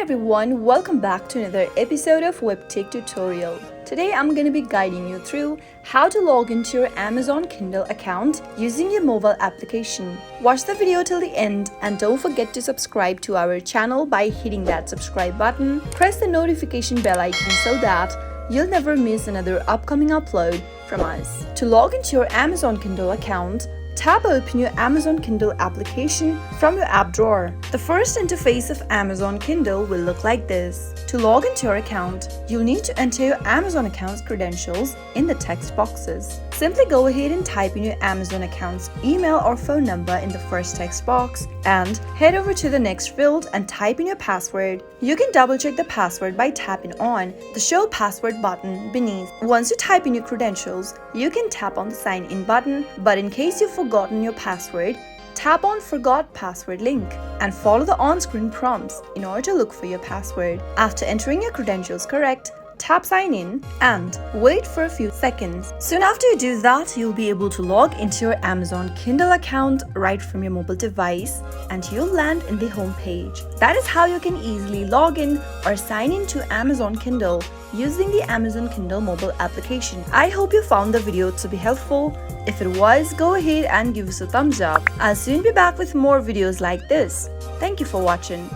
everyone, welcome back to another episode of Webtech Tutorial. Today I'm going to be guiding you through how to log into your Amazon Kindle account using your mobile application. Watch the video till the end and don't forget to subscribe to our channel by hitting that subscribe button. Press the notification bell icon so that you'll never miss another upcoming upload from us. To log into your Amazon Kindle account, tap open your Amazon Kindle application from your app drawer. The first interface of Amazon Kindle will look like this. To log into your account, you'll need to enter your Amazon account's credentials in the text boxes. Simply go ahead and type in your Amazon account's email or phone number in the first text box and head over to the next field and type in your password. You can double check the password by tapping on the Show Password button beneath. Once you type in your credentials, you can tap on the Sign In button, but in case you've forgotten your password, tap on Forgot Password link and follow the on-screen prompts in order to look for your password. After entering your credentials correct, tap Sign In and wait for a few seconds. Soon after you do that, you'll be able to log into your Amazon Kindle account right from your mobile device and you'll land in the home page. That is how you can easily log in or sign in to Amazon Kindle using the Amazon Kindle mobile application. I hope you found the video to be helpful. If it was, go ahead and give us a thumbs up. I'll soon be back with more videos like this. Thank you for watching.